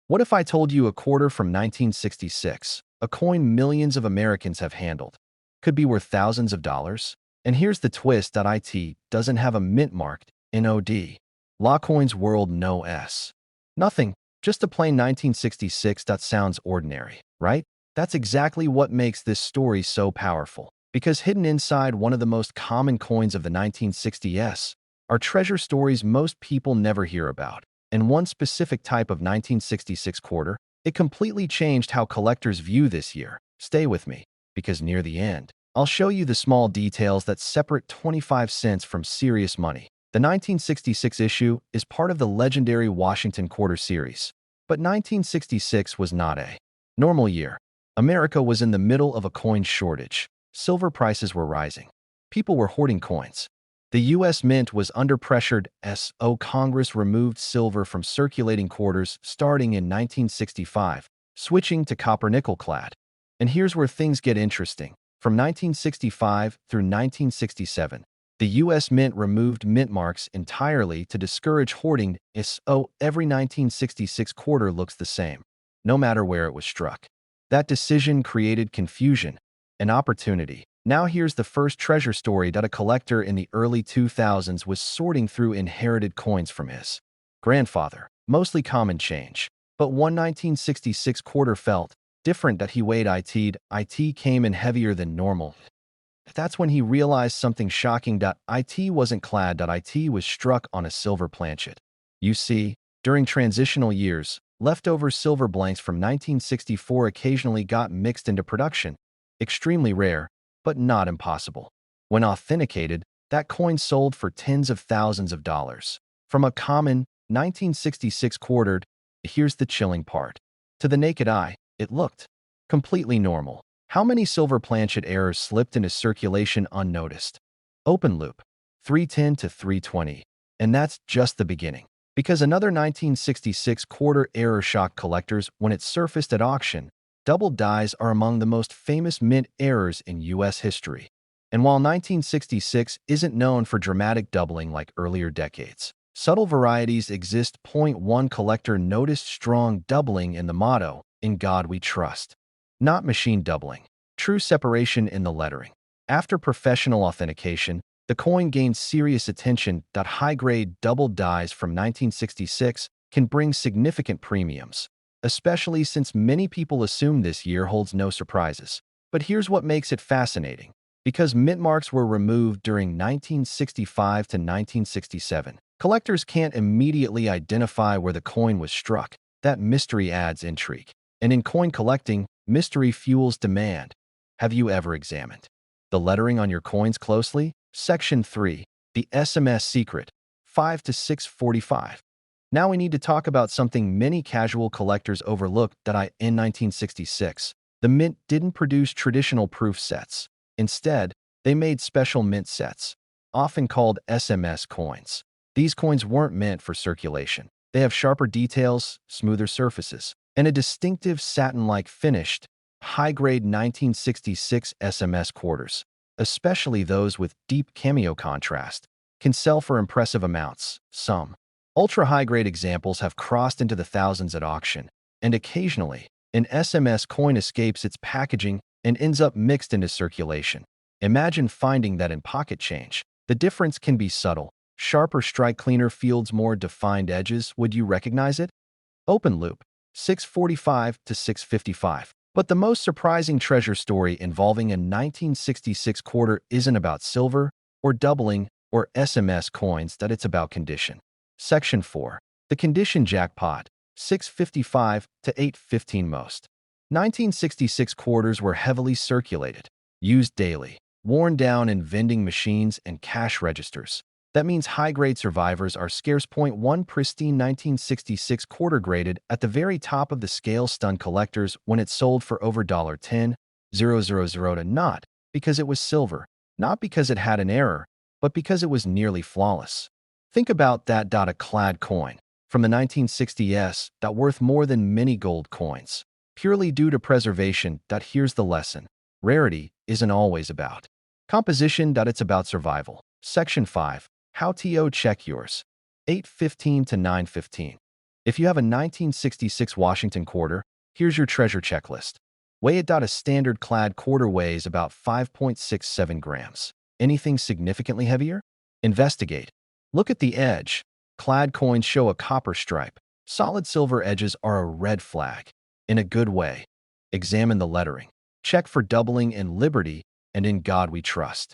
What if I told you a quarter from 1966, a coin millions of Americans have handled, could be worth thousands of dollars? And here's the twist: it doesn't have a mint marked NOD. La Coin's world, no S. Nothing, just a plain 1966 that sounds ordinary, right? That's exactly what makes this story so powerful. Because hidden inside one of the most common coins of the 1960s are treasure stories most people never hear about. And one specific type of 1966 quarter, it completely changed how collectors view this year. Stay with me, because near the end, I'll show you the small details that separate 25 cents from serious money. The 1966 issue is part of the legendary Washington Quarter series. But 1966 was not a normal year. America was in the middle of a coin shortage. Silver prices were rising. People were hoarding coins. The U.S. Mint was under pressure. Congress removed silver from circulating quarters starting in 1965, switching to copper-nickel clad. And here's where things get interesting. From 1965 through 1967, the U.S. Mint removed mint marks entirely to discourage hoarding. Every 1966 quarter looks the same, no matter where it was struck. That decision created confusion and opportunity. Now here's the first treasure story that a collector in the early 2000s was sorting through inherited coins from his grandfather, mostly common change. But one 1966 quarter felt different. That he weighed it came in heavier than normal. That's when he realized something shocking. It wasn't clad. It was struck on a silver planchet. You see, during transitional years, leftover silver blanks from 1964 occasionally got mixed into production. Extremely rare, but not impossible. When authenticated, that coin sold for tens of thousands of dollars. From a common 1966 quarter, here's the chilling part. To the naked eye, it looked completely normal. How many silver planchet errors slipped into circulation unnoticed? Open loop, 310 to 320. And that's just the beginning. Because another 1966 quarter error shocked collectors when it surfaced at auction. Double dies are among the most famous mint errors in U.S. history. And while 1966 isn't known for dramatic doubling like earlier decades, subtle varieties exist. One collector noticed strong doubling in the motto, "In God We Trust." Not machine doubling, true separation in the lettering. After professional authentication, the coin gained serious attention. High-grade double dies from 1966 can bring significant premiums, especially since many people assume this year holds no surprises. But here's what makes it fascinating. Because mint marks were removed during 1965 to 1967, collectors can't immediately identify where the coin was struck. That mystery adds intrigue. And in coin collecting, mystery fuels demand. Have you ever examined the lettering on your coins closely? Section 3. The SMS secret. 5 to 645. Now we need to talk about something many casual collectors overlook. In 1966, the mint didn't produce traditional proof sets. Instead, they made special mint sets, often called SMS coins. These coins weren't meant for circulation. They have sharper details, smoother surfaces, and a distinctive satin-like finished, high-grade 1966 SMS quarters, especially those with deep cameo contrast, can sell for impressive amounts. Some ultra-high-grade examples have crossed into the thousands at auction, and occasionally, an SMS coin escapes its packaging and ends up mixed into circulation. Imagine finding that in pocket change. The difference can be subtle. Sharper strike, cleaner fields, more defined edges. Would you recognize it? Open loop, 645 to 655. But the most surprising treasure story involving a 1966 quarter isn't about silver or doubling or SMS coins. It's about condition. Section 4. The condition jackpot, 655 to 815. Most 1966 quarters were heavily circulated, used daily, worn down in vending machines and cash registers. That means high-grade survivors are scarce. One pristine 1966 quarter graded at the very top of the scale stunned collectors when it sold for over $10,000 to not because it was silver, not because it had an error, but because it was nearly flawless. Think about that. A clad coin from the 1960s that worth more than many gold coins, purely due to preservation. Here's the lesson. Rarity isn't always about composition. It's about survival. Section 5. How to check yours. 815 to 915. If you have a 1966 Washington quarter, here's your treasure checklist. Weigh it. A standard clad quarter weighs about 5.67 grams. Anything significantly heavier? Investigate. Look at the edge. Clad coins show a copper stripe. Solid silver edges are a red flag. In a good way. Examine the lettering. Check for doubling in Liberty and In God We Trust.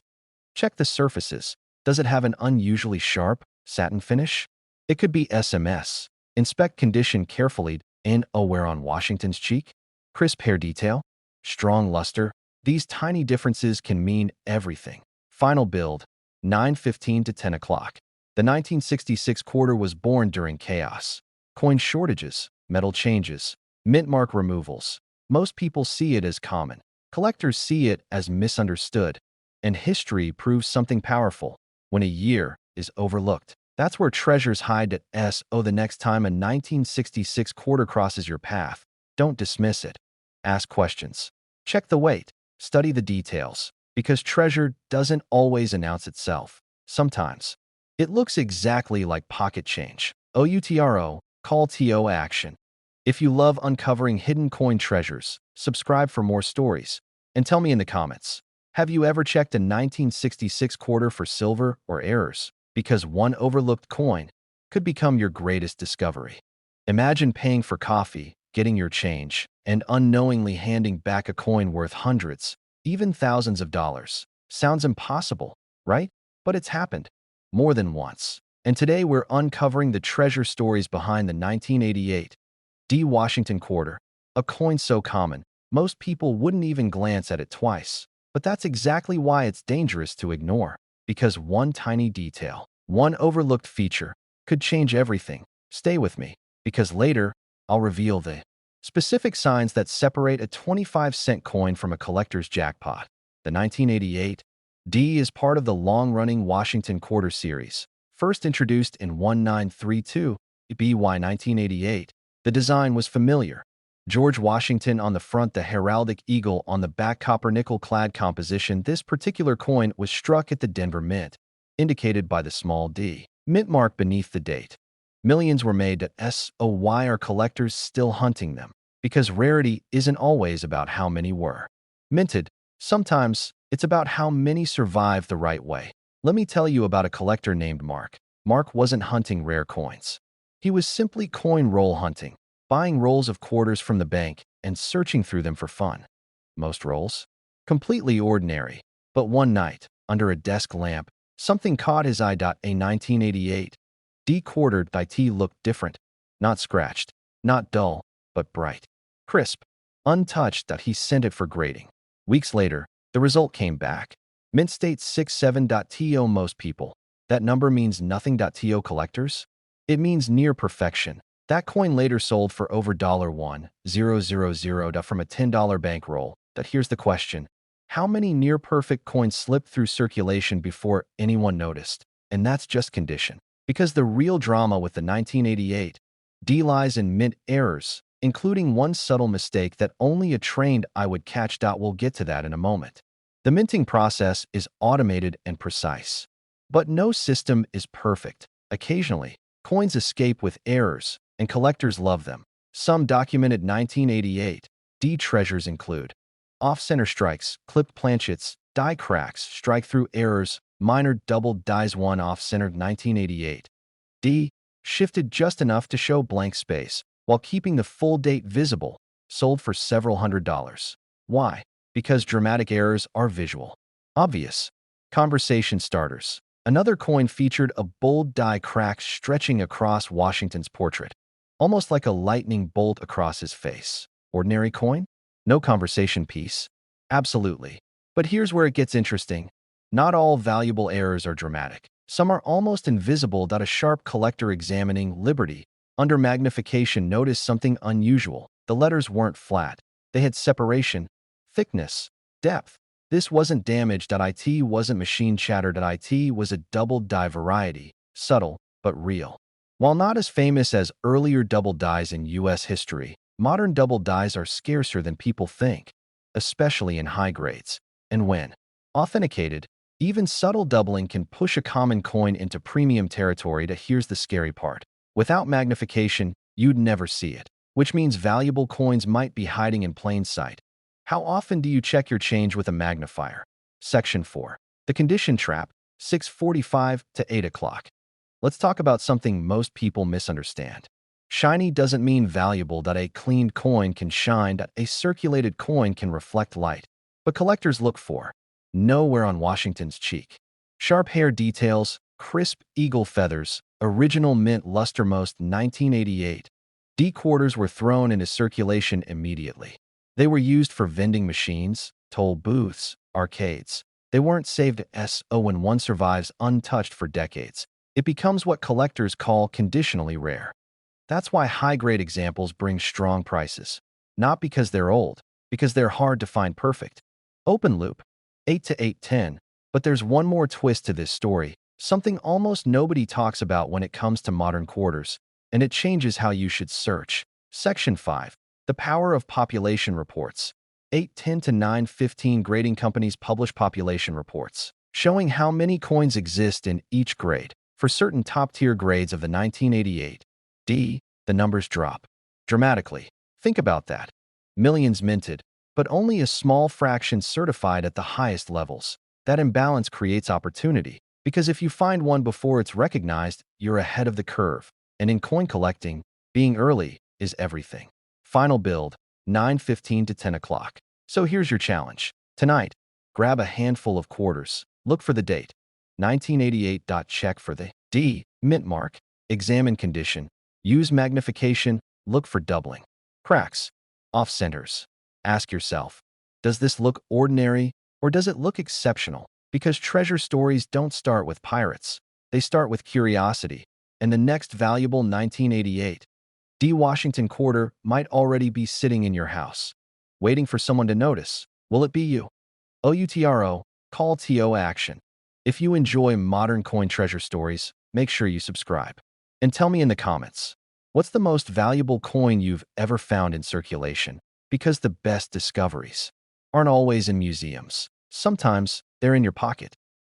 Check the surfaces. Does it have an unusually sharp, satin finish? It could be SMS. Inspect condition carefully and wear on Washington's cheek. Crisp hair detail. Strong luster. These tiny differences can mean everything. Final build, 9:15 to 10 o'clock. The 1966 quarter was born during chaos. Coin shortages, metal changes, mint mark removals. Most people see it as common. Collectors see it as misunderstood. And history proves something powerful. When a year is overlooked, that's where treasures hide at the next time a 1966 quarter crosses your path, don't dismiss it. Ask questions. Check the weight. Study the details. Because treasure doesn't always announce itself. Sometimes. It looks exactly like pocket change. OUTRO, call TO action. If you love uncovering hidden coin treasures, subscribe for more stories. And tell me in the comments, have you ever checked a 1966 quarter for silver or errors? Because one overlooked coin could become your greatest discovery. Imagine paying for coffee, getting your change, and unknowingly handing back a coin worth hundreds, even thousands of dollars. Sounds impossible, right? But it's happened. More than once. And today we're uncovering the treasure stories behind the 1988 D Washington quarter, a coin so common, most people wouldn't even glance at it twice. But that's exactly why it's dangerous to ignore. Because one tiny detail, one overlooked feature, could change everything. Stay with me, because later, I'll reveal the specific signs that separate a 25-cent coin from a collector's jackpot. The 1988 D is part of the long-running Washington quarter series. First introduced in 1932, BY 1988, the design was familiar. George Washington on the front, the heraldic eagle on the back, copper nickel-clad composition. This particular coin was struck at the Denver Mint, indicated by the small d mint mark beneath the date. Millions were made at why are collectors still hunting them? Because rarity isn't always about how many were minted. Sometimes it's about how many survived the right way. Let me tell you about a collector named Mark. Mark wasn't hunting rare coins. He was simply coin roll hunting, buying rolls of quarters from the bank and searching through them for fun. Most rolls? Completely ordinary. But one night, under a desk lamp, something caught his eye. A 1988 D quarter IT looked different. Not scratched, not dull, but bright. Crisp. Untouched. He sent it for grading. Weeks later, the result came back. Mint state 67.to. Most people, that number means nothing. To collectors, it means near perfection. That coin later sold for over $1,000 from a $10 bankroll. But here's the question. How many near-perfect coins slipped through circulation before anyone noticed? And that's just condition. Because the real drama with the 1988 D lies in mint errors, including one subtle mistake that only a trained eye would catch. We'll get to that in a moment. The minting process is automated and precise. But no system is perfect. Occasionally, coins escape with errors, and collectors love them. Some documented 1988 D treasures include off-center strikes, clipped planchets, die cracks, strike-through errors, minor double dies. One off-centered 1988 D shifted just enough to show blank space while keeping the full date visible, sold for several $100s. Why? Because dramatic errors are visual. Obvious. Conversation starters. Another coin featured a bold die crack stretching across Washington's portrait, almost like a lightning bolt across his face. Ordinary coin? No conversation piece? Absolutely. But here's where it gets interesting. Not all valuable errors are dramatic. Some are almost invisible. A sharp collector examining Liberty under magnification noticed something unusual. The letters weren't flat. They had separation, thickness, depth. This wasn't damaged. It wasn't machine chatter. It was a double die variety, subtle but real. While not as famous as earlier double dies in U.S. history, modern double dies are scarcer than people think, especially in high grades. And when authenticated, even subtle doubling can push a common coin into premium territory. Here's the scary part. Without magnification, you'd never see it, which means valuable coins might be hiding in plain sight. How often do you check your change with a magnifier? Section 4. The condition trap, 6:45 to 8 o'clock. Let's talk about something most people misunderstand. Shiny doesn't mean valuable. That a cleaned coin can shine, that a circulated coin can reflect light. But collectors look for nowhere on Washington's cheek. Sharp hair details, crisp eagle feathers, original mint luster. Most 1988 D quarters were thrown into circulation immediately. They were used for vending machines, toll booths, arcades. They weren't saved so when one survives untouched for decades, it becomes what collectors call conditionally rare. That's why high-grade examples bring strong prices. Not because they're old, because they're hard to find perfect. Open loop, 8 to 810. But there's one more twist to this story, something almost nobody talks about when it comes to modern quarters, and it changes how you should search. Section 5. The power of population reports. 810 to 915 grading companies publish population reports, showing how many coins exist in each grade. For certain top-tier grades of the 1988 D, the numbers drop dramatically. Think about that. Millions minted, but only a small fraction certified at the highest levels. That imbalance creates opportunity, because if you find one before it's recognized, you're ahead of the curve. And in coin collecting, being early is everything. Final build, 9:15 to 10 o'clock. So here's your challenge. Tonight, grab a handful of quarters. Look for the date, 1988. Check for the D, mint mark. Examine condition. Use magnification. Look for doubling. Cracks. Off-centers. Ask yourself, does this look ordinary or does it look exceptional? Because treasure stories don't start with pirates. They start with curiosity. And the next valuable 1988 D Washington quarter might already be sitting in your house, waiting for someone to notice. Will it be you? OUTRO, call TO action. If you enjoy modern coin treasure stories, make sure you subscribe. And tell me in the comments, what's the most valuable coin you've ever found in circulation? Because the best discoveries aren't always in museums. Sometimes they're in your pocket.